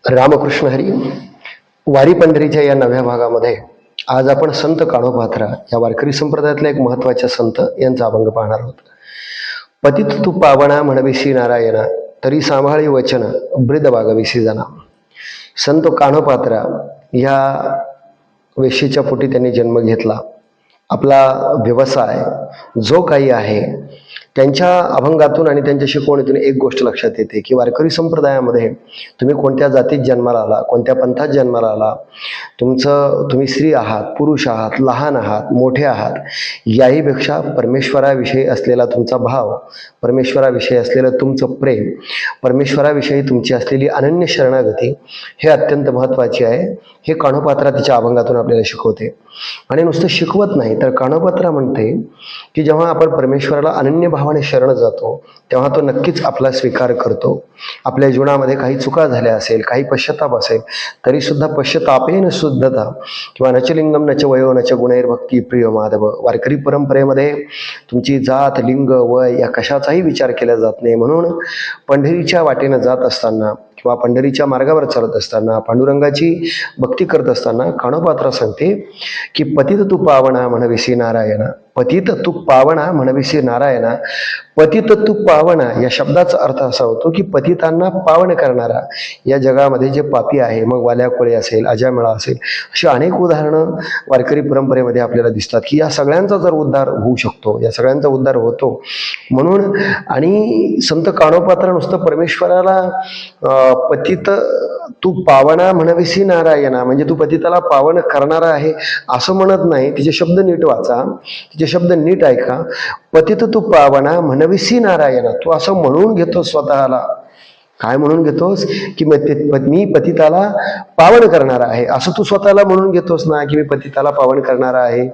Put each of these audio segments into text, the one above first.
रामकृष्ण हरी. वारी पंढरीच्या या नव्या भागामध्ये आज आपण संत काणोपात्रा या वारकरी संप्रदायातल्या एक महत्वाच्या संत यांचा अभंग पाहणार आहोत. पतित तू पावना म्हणविसी नारायणा, तरी सांभाळी वचन ब्रीद वागविसी जना. संत काणोपात्रा या वेशीच्या पोटी त्यांनी जन्म घेतला. आपला व्यवसाय जो काही आहे त्यांच्या अभंगातून आणि त्यांच्या शिकवणीतून एक गोष्ट लक्षात येते की वारकरी संप्रदायामध्ये तुम्ही कोणत्या जातीत जन्माला आला, कोणत्या पंथात जन्माला आला, तुम्ही स्त्री आहात, पुरुष आहात, लहान आहात, मोठे आहात, याहीपेक्षा परमेश्वराविषयी असलेला तुमचा भाव, परमेश्वराविषयी असलेलं तुमचं प्रेम, परमेश्वराविषयी तुमची असलेली अनन्य शरणागती हे अत्यंत महत्त्वाचे आहे. हे काणोपात्रा तिच्या अभंगातून आपल्याला शिकवते. आणि नुसतं शिकवत नाही तर काणोपात्रा म्हणते की जेव्हा आपण परमेश्वराला अनन्य भावाने शरण जातो तेव्हा तो नक्कीच आपला स्वीकार करतो. आपल्या जीवनामध्ये काही चुका झाल्या असेल, काही पश्चाताप असेल, तरी सुद्धा पश्चातापेन शुद्धता किंवा नचलिंगम नच वयो नच गुणैर्भक्ती प्रिय माधव. वारकरी परंपरेमध्ये तुमची जात, लिंग, वय या कशाचाही विचार केला जात नाही. म्हणून पंढरीच्या वाटेनं जात असताना किंवा पंढरीच्या मार्गावर चालत असताना, पांडुरंगाची भक्ती करत असताना काणोपात्रा सांगते की पतित तू पावना म्हणविसी नारायणा. पतित तू पावना म्हणविसी नारायणा. पतित तू पावना या शब्दाचा अर्थ असा होतो की पतितांना पावन करणारा. या जगामध्ये जे पापी आहे, मग वाल्याकोळे असेल, अजामेळा असेल, अशी अनेक उदाहरणं वारकरी परंपरेमध्ये आपल्याला दिसतात की या सगळ्यांचा जर उद्धार होऊ शकतो, या सगळ्यांचा उद्धार होतो. म्हणून आणि संत काणोपात्रा नुसतं परमेश्वराला पतित तू पावना म्हणविसी नारायणा म्हणजे तू पतिताला पावन करणारा आहे असं म्हणत नाही. तिचे शब्द नीट वाचा, तिचे शब्द नीट ऐका. पतित तू पावना म्हणविसी नारायणा. तू असं म्हणून घेतो स्वतःला. काय म्हणून घेतोस की मी पतिताला पावन करणारा आहे असं तू स्वतःला म्हणून घेतोस ना, की मी पतिताला पावन करणारा आहे.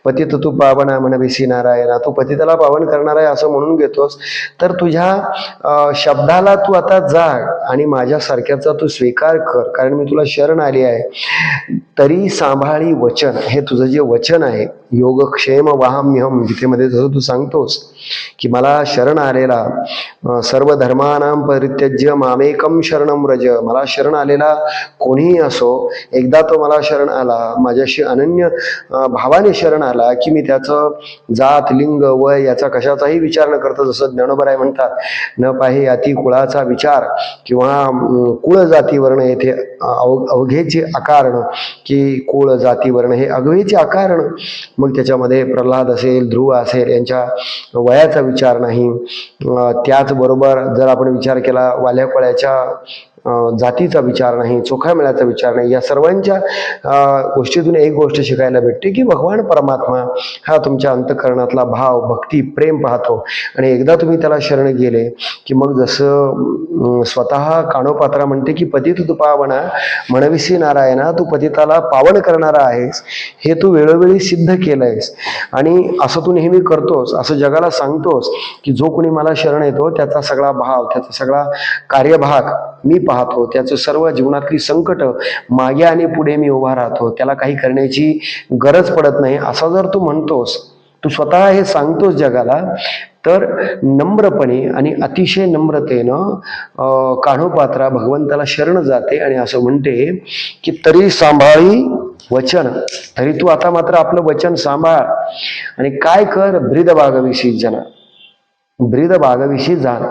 पतित तू पावना म्हणविसी नारायणा. तू पतिताला पावन करणारा आहे असं म्हणून घेतोस तर तुझ्या शब्दाला तू आता जाग आणि माझ्यासारख्याचा तू स्वीकार कर, कारण मी तुला शरण आली आहे. तरी सांभाळी वचन, हे तुझं जे वचन आहे, योगक्षेम वाहाम्यहम, गीतेमध्ये जसं तू सांगतोस की मला शरण आलेला सर्व धर्मानां परित्यज्य मामेकम शरणम व्रज. मला शरण आलेला कोणीही असो, एकदा तो मला शरण आला, माझ्याशी अनन्य भावाने शरण आला की मी त्याचं जात, लिंग, वय याचा कशाचाही विचार न करता, जसं ज्ञानोबराय म्हणतात, न पाहे अति कुळाचा विचार किंवा कुळ जाती वर्ण येथे अवघेचे अकारण, की कुळ जाती वर्ण हे अगवेचे अकारण. मग त्याच्यामध्ये प्रल्हाद असेल, ध्रुव असेल, यांच्या वयाचा विचार नाही. त्याचबरोबर जर आपण विचार केला वाल्याकोळ्याच्या जातीचा विचार नाही, चोखामेळ्याचा विचार नाही. या सर्वांच्या गोष्टीतून एक गोष्ट शिकायला भेटते की भगवान परमात्मा हा तुमच्या अंतःकरणातला भाव, भक्ती, प्रेम पाहतो. आणि एकदा तुम्ही त्याला शरण गेले की मग जसं स्वतः काणोपात्रा म्हणते की पतित तू पावना म्हणविसी नारायणा, तू पतिताला पावन करणारा आहेस हे तू वेळोवेळी सिद्ध केलंयस. आणि असं तू नेहमी करतोस, असं जगाला सांगतोस की जो कोणी मला शरण येतो त्याचा सगळा भाव, त्याचा सगळा कार्यभाग मी पाहतो, त्याचं सर्व जीवनातली संकट मागे आणि पुढे मी उभा राहतो, त्याला काही करण्याची गरज पडत नाही असं जर तू म्हणतोस, तू स्वतः हे सांगतोस जगाला, तर नम्रपणे आणि अतिशय नम्रतेनं काणोपात्रा भगवंताला शरण जाते आणि असं म्हणते की तरी सांभाळी वचन. तरी तू आता मात्र आपलं वचन सांभाळ आणि काय कर, ब्रीद वागविसी जना. ब्रीद वागविसी जाण,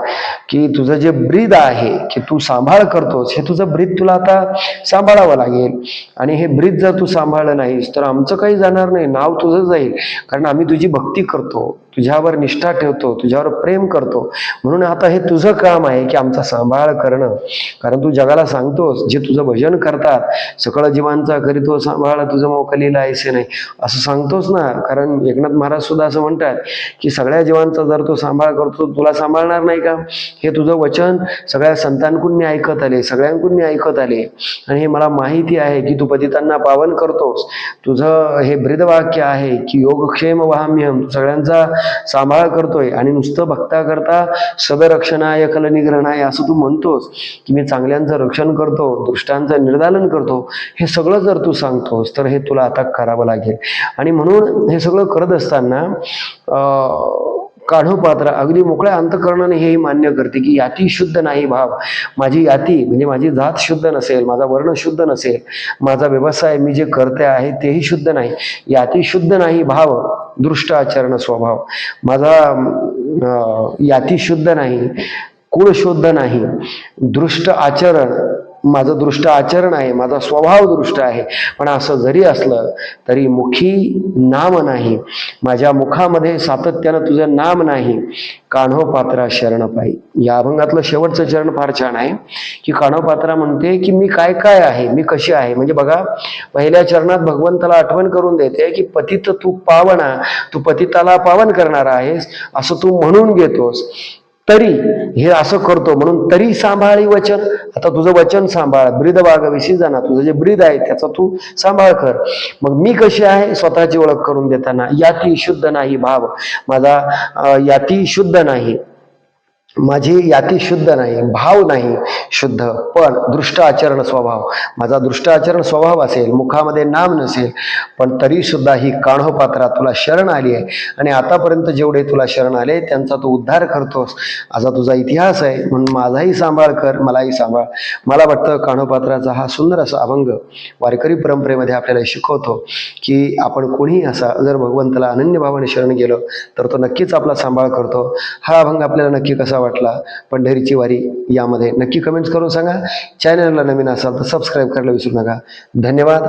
की तुझं जे ब्रीद आहे की तू सांभाळ करतोस, हे तुझं ब्रीद तुला आता सांभाळावं लागेल. आणि हे ब्रीद जर तू सांभाळलं नाहीस तर आमचं काही जाणार नाही, नाव तुझं जाईल, कारण आम्ही तुझी भक्ती करतो, तुझ्यावर निष्ठा ठेवतो, तुझ्यावर प्रेम करतो. म्हणून आता हे तुझं काम आहे की आमचा सांभाळ करणं. कारण तू जगाला सांगतोस, जे तुझं भजन करतात, सकळ जीवांचा करीतो सांभाळ तुझं मोकलीला ऐसे नाही असं सांगतोस ना. कारण एकनाथ महाराज सुद्धा असं म्हणतात की सगळ्या जीवांचा जर तो सांभाळ करतो, तुला सांभाळणार नाही का? हे तुझं वचन सगळ्या संतांकडून मी ऐकत आले, सगळ्यांकडून मी ऐकत आले, आणि हे मला माहिती आहे की तू पतितांना पावन करतोस. तुझं हे ब्रीदवाक्य आहे की योगक्षेम वाहाम्यहम, सगळ्यांचा सांभाळ करतोय. आणि नुसतं भक्ता करता सदरक्षणाय कलनिग्रहणाय असं तू म्हणतोस की मी चांगल्यांचं रक्षण करतो, दुष्टांचं निर्दालन करतो. हे सगळं जर तू सांगतोस तर हे तुला आता करावं लागेल. आणि म्हणून हे सगळं करत असताना काढोपात्रा अगदी मोकळ्या अंतःकरणाने हेही मान्य करते की याती शुद्ध नाही भाव. माझी याती म्हणजे माझी जात शुद्ध नसेल, माझा वर्ण शुद्ध नसेल, माझा व्यवसाय मी जे करते आहे तेही शुद्ध नाही. याती शुद्ध नाही भाव, दृष्ट आचरण स्वभाव. माझा याती शुद्ध नाही, कुळ शुद्ध नाही, दृष्ट आचरण, माझं दृष्ट आचरण आहे, माझा स्वभाव दृष्ट आहे. पण असं जरी असलं तरी मुखी नाम नाही, माझ्या मुखामध्ये सातत्यानं तुझं नाम नाही. कान्होपात्रा शरण पायी. या अभंगातलं शेवटचं चरण फार छान आहे की कान्होपात्रा म्हणते की मी काय काय आहे, मी कशी आहे. म्हणजे बघा, पहिल्या चरणात भगवंताला आठवण करून देते की पतित तू पावना, तू पतिताला पावन करणार आहेस असं तू म्हणून घेतोस, तरी हे असं करतो म्हणून तरी सांभाळी वचन. आता तुझं वचन सांभाळ, ब्रीद वागविसी जाणा, तुझं जे ब्रीद आहे त्याचा तू सांभाळ कर. मग मी कशी आहे स्वतःची ओळख करून देताना, याती शुद्ध नाही भाव, माझा याती शुद्ध नाही, माझी याती शुद्ध नाही, भाव नाही शुद्ध, पण दृष्ट आचरण स्वभाव, माझा दृष्ट आचरण स्वभाव असेल, मुखामध्ये नाम नसेल, पण तरी सुद्धा ही कान्होपात्रा तुला शरण आली आहे आणि आतापर्यंत जेवढे तुला शरण आले त्यांचा तू उद्धार करतोस. असा तुझा इतिहास आहे, म्हणून माझाही सांभाळ कर, मलाही सांभाळ. मला वाटतं कान्होपात्राचा हा सुंदर असा अभंग वारकरी परंपरेमध्ये आपल्याला शिकवतो की आपण कोणीही असा जर भगवंताला अनन्य भावाने शरण गेलो तर तो नक्कीच आपला सांभाळ करतो. हा अभंग आपल्याला नक्की कसा वाटला, पंढरीची वारी, यामध्ये नक्की कमेंट्स करून सांगा. चॅनलला नवीन असाल तर सबस्क्राईब करायला विसरू नका. धन्यवाद.